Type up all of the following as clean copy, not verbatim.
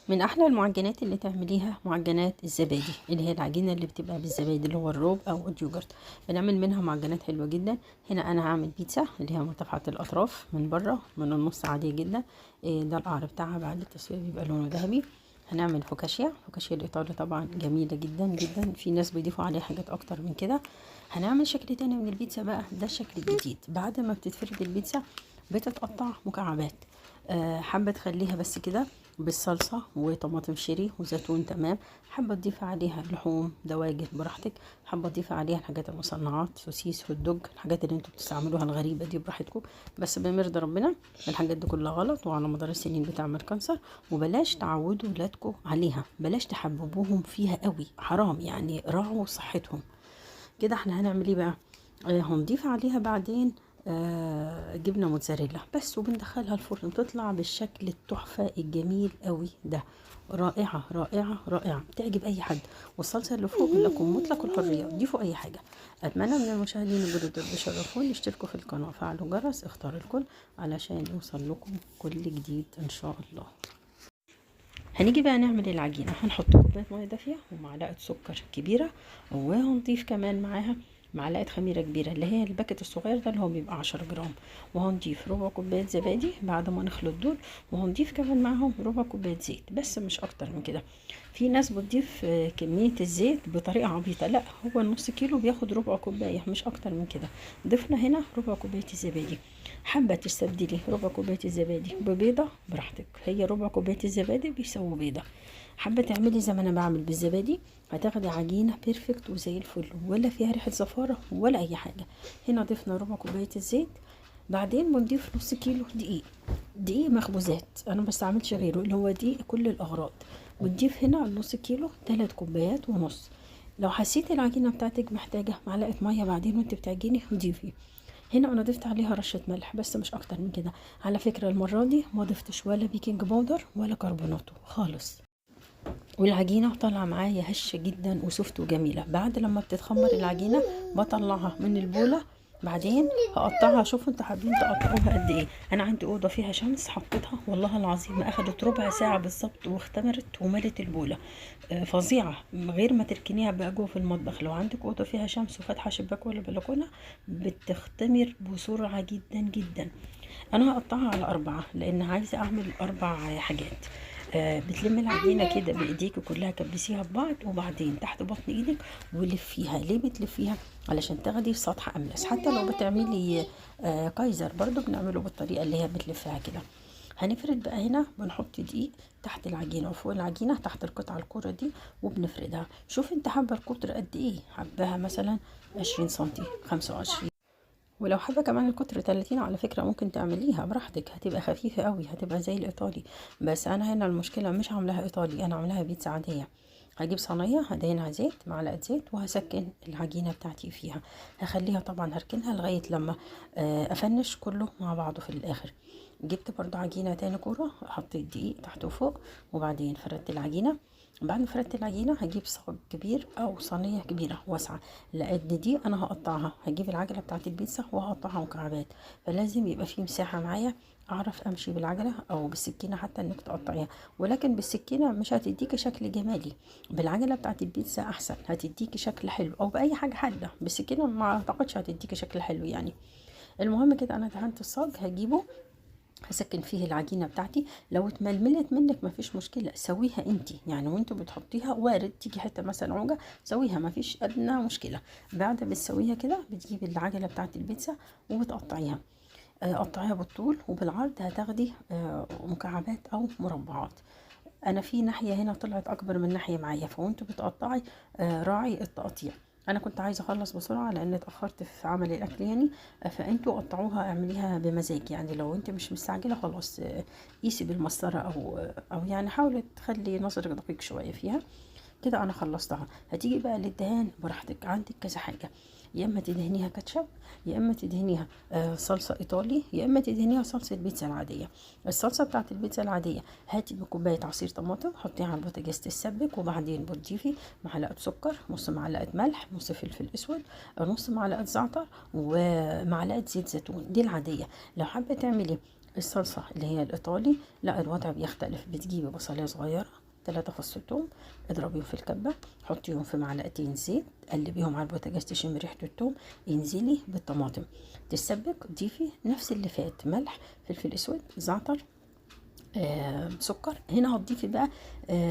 من احلى المعجنات اللي تعمليها معجنات الزبادي، اللي هي العجينه اللي بتبقى بالزبادي اللي هو الروب او اليوجرت. بنعمل منها معجنات حلوه جدا. هنا انا هعمل بيتزا اللي هي مرتفعه الاطراف من بره، من النص عاديه جدا. ده القعر بتاعها بعد التسويه بيبقى لونه ذهبي. هنعمل فوكاشيا الايطالي، طبعا جميله جدا جدا، في ناس بيضيفوا عليها حاجات اكتر من كده. هنعمل شكل تاني من البيتزا بقى، ده الشكل الجديد. بعد ما بتتفرد البيتزا بتتقطع مكعبات. حابه تخليها بس كده بالصلصة وطماطم شيري وزيتون، تمام. حابة تضيفي عليها لحوم دواجن براحتك، حابة تضيفي عليها الحاجات المصنعات، سوسيس، هوت دوج، الحاجات اللي انتوا بتستعملوها الغريبة دي براحتكم. بس بمرضى ربنا الحاجات دي كلها غلط، وعلى مدار السنين بتعمل كانسر. وبلاش تعودوا ولادكم عليها، بلاش تحببوهم فيها قوي، حرام يعني، راعوا صحتهم. كده احنا هنعمل ايه بقى؟ هنضيف عليها بعدين جبنه موتزاريلا بس، وبندخلها الفرن تطلع بالشكل التحفه الجميل قوي ده. رائعه رائعه رائعه، تعجب اي حد. والصلصه اللي فوق لكم مطلق الحريه، ضيفوا اي حاجه. اتمنى من المشاهدين الجدد اللي بيشرفوني يشتركوا في القناه، فعلوا جرس، اختاروا الكل علشان يوصل لكم كل جديد ان شاء الله. هنيجي بقى نعمل العجينه. هنحط كوبايه ميه دافيه ومعلقه سكر كبيره، وهنضيف كمان معاها معلقه خميره كبيره اللي هي الباكت الصغير ده اللي هو بيبقى 10 جرام. وهنضيف ربع كوبايه زبادي بعد ما نخلط دول. وهنضيف كمان معاهم ربع كوبايه زيت بس، مش اكتر من كده. في ناس بتضيف كميه الزيت بطريقه عبيطه، لا، هو النص كيلو بياخد ربع كوبايه، مش اكتر من كده. ضفنا هنا ربع كوبايه الزبادي. حابه تستبدلي ربع كوبايه الزبادي ببيضه براحتك، هي ربع كوبايه الزبادي بيساوي بيضه. حابه تعملي زي ما انا بعمل بالزبادي، هتاخدي عجينه بيرفكت وزي الفل، ولا فيها ريحه زفاره ولا اي حاجه. هنا ضفنا ربع كوبايه الزيت. بعدين بنضيف نص كيلو دقيق، دقيق مخبوزات، انا ما بستعملش غيره اللي هو دقيق كل الاغراض. ونضيف هنا نص كيلو 3 كوبايات ونص. لو حسيتي العجينه بتاعتك محتاجه معلقه ميه بعدين وانت بتعجني ضيفي. هنا انا ضفت عليها رشه ملح بس، مش اكتر من كده. على فكره المره دي ما ضفتش ولا بيكنج باودر ولا كربوناتو خالص. والعجينه طالعه معايا هشه جدا وسوفت وجميله. بعد لما بتتخمر العجينه بطلعها من البوله. بعدين هقطعها. شوفوا انتوا حابين تقطعوها قد ايه. انا عندي اوضه فيها شمس، حطيتها والله العظيم ما اخدت ربع ساعه بالظبط واختمرت وملت البوله. فظيعه، غير ما تركنيها بقى جوه في المطبخ. لو عندك اوضه فيها شمس وفاتحه شباك ولا بلكونه بتختمر بسرعه جدا جدا. انا هقطعها على 4 لان عايزه اعمل 4 حاجات. بتلمي العجينه كده بايديك كلها، كبسيها ببعض وبعدين تحت بطن ايدك ولفيها. ليه بتلفيها؟ علشان تاخدي سطح املس. حتى لو بتعملي كايزر برضو بنعمله بالطريقه اللي هي بتلفها كده. هنفرد بقى. هنا بنحط دقيق تحت العجينه وفوق العجينه تحت القطعه الكوره دي، وبنفردها. شوف انت حابه القطر قد ايه، حباها مثلا 20 سنتي، 25. ولو حابه كمان القطر 30 على فكره ممكن تعمليها براحتك، هتبقى خفيفه قوي، هتبقى زي الايطالي. بس انا هنا المشكله مش عاملاها ايطالي، انا عاملاها بيتزا عاديه. هجيب صينيه هدهنها زيت، معلقه زيت، وهسكن العجينه بتاعتي فيها. هخليها طبعا، هركنها لغايه لما افنش كله مع بعضه في الاخر. جبت برضو عجينه تاني كوره، حطيت دقيق تحت وفوق، وبعدين فردت العجينه. بعد ما فردت العجينه هجيب صاج كبير او صينيه كبيره واسعه، لان دي انا هقطعها. هجيب العجله بتاعت البيتزا وهقطعها مكعبات، فلازم يبقى في مساحه معايا اعرف امشي بالعجله او بالسكينه حتى انك تقطعيها. ولكن بالسكينه مش هتديكي شكل جمالي، بالعجله بتاعت البيتزا احسن، هتديكي شكل حلو. او باي حاجه حاده، بالسكينه ما اعتقدش هتديكي شكل حلو يعني. المهم كده انا دهنت الصاج، هجيبه هسكن فيه العجينه بتاعتي. لو اتململت منك مفيش مشكله، سويها انتي يعني، وانتوا بتحطيها وارد تيجي حته مثلا عوجه، سويها مفيش ادنى مشكله. بعد ما تسويها كده بتجيبي العجله بتاعت البيتزا وبتقطعيها. قطعيها بالطول وبالعرض، هتاخدي مكعبات او مربعات. انا في ناحيه هنا طلعت اكبر من ناحيه معايا، فوانتوا بتقطعي راعي التقطيع. انا كنت عايزه اخلص بسرعه لان اتاخرت في عمل الاكل يعني. فانتوا قطعوها اعمليها بمزاج يعني. لو انت مش مستعجله خلاص قيسي بالمسطره او يعني حاولي تخلي نظرك دقيق شويه فيها. كده انا خلصتها. هتيجي بقى للدهان براحتك، عندك كذا حاجه. يا اما تدهنيها كاتشب، يا اما تدهنيها صلصه ايطالي، يا اما تدهنيها صلصه بيتزا العاديه. الصلصه بتاعت البيتزا العاديه، هاتي بكوبايه عصير طماطم حطيها على البوتاجاز تتسبك، وبعدين بتضيفي معلقه سكر، نص معلقه ملح، نص فلفل اسود، نص معلقه زعتر، ومعلقه زيت زيتون، دي العاديه. لو حابه تعملي الصلصة اللي هي الإيطالي لا الوضع بيختلف. بتجيبي بصلاية صغيرة 3 فص توم، اضربيهم في الكبة، حطيهم في معلقتين زيت، قلبيهم على البوتاجاز تشم ريحة التوم، انزلي بالطماطم تتسبك، ضيفي نفس اللي فات، ملح، فلفل اسود، زعتر، سكر. هنا هتضيفي بقى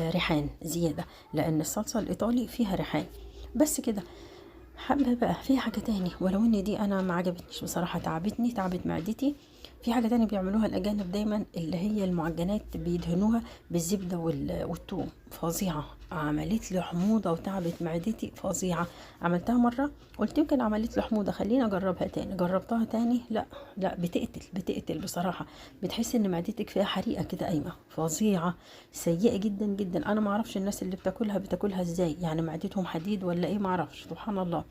ريحان زيادة لأن الصلصة الإيطالي فيها ريحان. بس كده. حابة بقى في حاجة تاني، ولو ان دي انا ما عجبتنيش بصراحة، تعبت معدتي. في حاجة تانية بيعملوها الأجانب دايما، اللي هي المعجنات بيدهنوها بالزبدة والثوم، فظيعة. عملت لي حموضة وتعبت معدتي فظيعة. عملتها مرة قلت يمكن عملت لي حموضة خليني أجربها تاني، جربتها تاني لا لا، بتقتل بصراحة. بتحس ان معدتك فيها حريقة كده قايمة، فظيعة، سيئة جدا جدا. انا معرفش الناس اللي بتاكلها ازاي، يعني معدتهم حديد ولا ايه، معرفش، سبحان الله.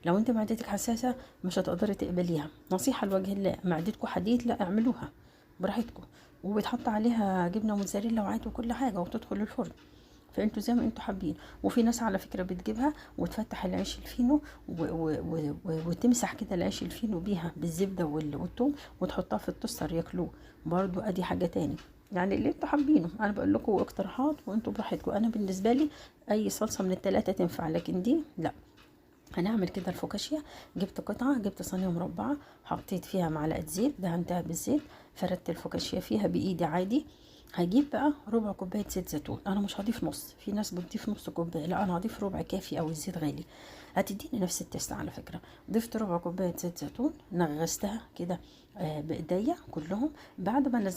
لو انت معدتك حساسة مش هتقدري تقبليها. نصيحة لوجه الله، معدتكم حديد لا اعملوها براحتكم. وبتحط عليها جبنة موتزاريلا وعاد وكل حاجة وتدخل الفرن، فانتوا زي ما انتوا حابين. وفي ناس على فكرة بتجيبها وتفتح العيش الفينو وتمسح كده العيش الفينو بيها بالزبدة والثوم وتحطها في التوستر ياكلوه برضو. ادي حاجة تاني، يعني اللي انتوا حابينه. انا بقول لكم اقتراحات وانتوا براحتكم. انا بالنسبة لي اي صلصة من التلاتة تنفع، لكن دي لا. هنعمل كده الفوكاشيا. جبت قطعة، جبت صينية مربعة، حطيت فيها معلقة زيت، دهنتها بالزيت، فردت الفوكاشيا فيها بإيدي عادي. هجيب بقى ربع كوباية زيت زيتون، انا مش هضيف نص، في ناس بتضيف نص كوباية، لا انا هضيف ربع كافي، او الزيت غالي هتديني نفس التست على فكرة. ضفت ربع كوباية زيت زيتون، نغستها كده بايديا كلهم. بعد ما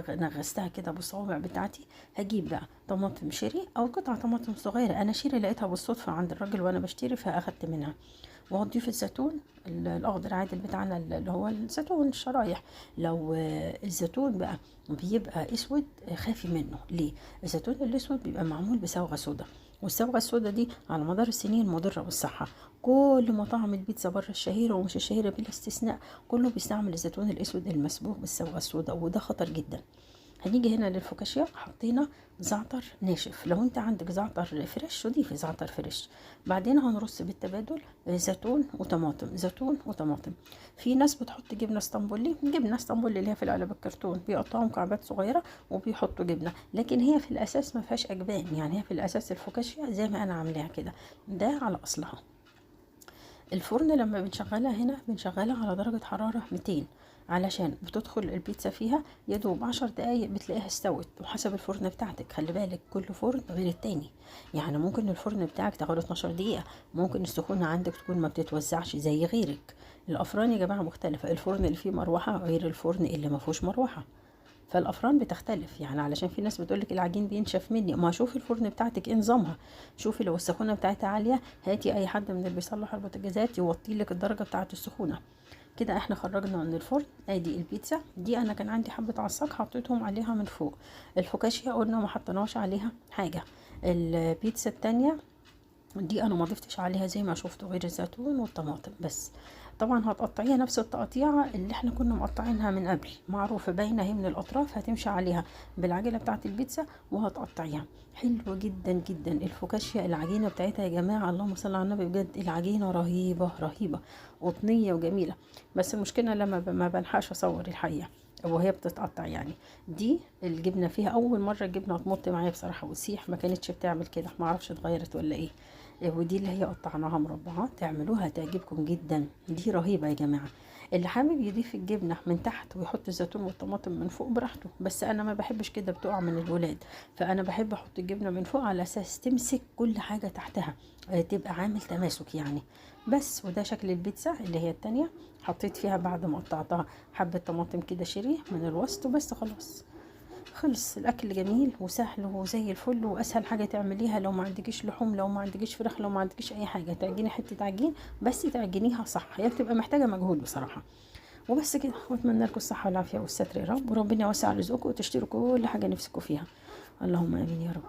نغستها كده بالصوابع بتاعتي، هجيب بقى طماطم شيري او قطعة طماطم صغيرة، انا شيري لقيتها بالصدفة عند الراجل وانا بشتري فاخدت منها. وهضيف الزيتون الاخضر عادي بتاعنا اللي هو الزيتون الشرايح. لو الزيتون بقى بيبقى اسود خافي منه. ليه؟ الزيتون الاسود بيبقى معمول بصبغه سودا، والصبغه السودا دي على مدار السنين مضره بالصحه. كل مطاعم البيتزا بره الشهيره ومش الشهيره بلا استثناء كله بيستعمل الزيتون الاسود المسبوغ بالصبغه السودا، وده خطر جدا. هنيجي هنا للفوكاشيا، حطينا زعتر ناشف، لو انت عندك زعتر فريش ضيفي زعتر فريش. بعدين هنرص بالتبادل زيتون وطماطم، زيتون وطماطم. في ناس بتحط جبنه اسطنبولي، جبنه اسطنبولي اللي هي في العلب الكرتون، بيقطعوا مكعبات صغيره وبيحطوا جبنه، لكن هي في الاساس ما فيهاش اجبان، يعني هي في الاساس الفوكاشيا زي ما انا عاملاها كده، ده على اصلها. الفرن لما بنشغلها هنا بنشغلها على درجة حرارة 200، علشان بتدخل البيتزا فيها يدوب 10 دقايق بتلاقيها استوت. وحسب الفرن بتاعتك، خلي بالك كل فرن غير التاني، يعني ممكن الفرن بتاعك تاخد 12 دقيقة، ممكن السخونة عندك تكون ما بتتوزعش زي غيرك. الافران يا جماعة مختلفة، الفرن اللي فيه مروحة غير الفرن اللي ما فيهوش مروحة، فالافران بتختلف. يعني علشان في ناس بتقولك العجين بينشف مني، ما شوفي الفرن بتاعتك ايه نظامها. شوفي لو السخونه بتاعتها عاليه، هاتي اي حد من اللي بيصلح البوتاجازات يوطي لك الدرجه بتاعه السخونه. كده احنا خرجنا من الفرن. ادي البيتزا دي انا كان عندي حبه عصاك حطيتهم عليها من فوق. الفوكاشيا قلنا ما حطيناش عليها حاجه. البيتزا التانية دي انا ما ضفتش عليها زي ما شفتوا غير الزيتون والطماطم بس. طبعا هتقطعيها نفس التقطيعه اللي احنا كنا مقطعينها من قبل، معروفه باينه هي من الاطراف، هتمشي عليها بالعجله بتاعه البيتزا وهتقطعيها. حلوه جدا جدا الفوكاشيا، العجينه بتاعتها يا جماعه اللهم صل على النبي، بجد العجينه رهيبه رهيبه، قطنيه وجميله. بس المشكله لما ما بلحقش اصور الحقيقه وهي بتتقطع يعني. دي الجبنه فيها اول مره الجبنه هتمط معايا بصراحه وتسيح، ما كانتش بتعمل كده، ما اعرفش اتغيرت ولا ايه. ودي اللي هي قطعناها مربعات، تعملوها تعجبكم جدا، دي رهيبه يا جماعه. اللي حابب يضيف الجبنه من تحت ويحط الزيتون والطماطم من فوق براحته، بس انا ما بحبش كده، بتقع من الولاد. فانا بحب احط الجبنه من فوق على اساس تمسك كل حاجه تحتها، تبقى عامل تماسك يعني. بس وده شكل البيتزا اللي هي التانية. حطيت فيها بعد ما قطعتها حبه طماطم كده شيري من الوسط وبس، خلاص خلص. الاكل جميل وسهل وزي الفل، واسهل حاجه تعمليها لو ما عندكيش لحوم، لو ما عندكيش فراخ، لو ما عندكيش اي حاجه، تعجني حته عجين بس تعجنيها صح، هي بتبقى محتاجه مجهود بصراحه. وبس كده، واتمنى لكم الصحه والعافيه والستر يا رب، وربنا يوسع رزقكم وتشتروا كل حاجه نفسكم فيها. اللهم امين يا رب.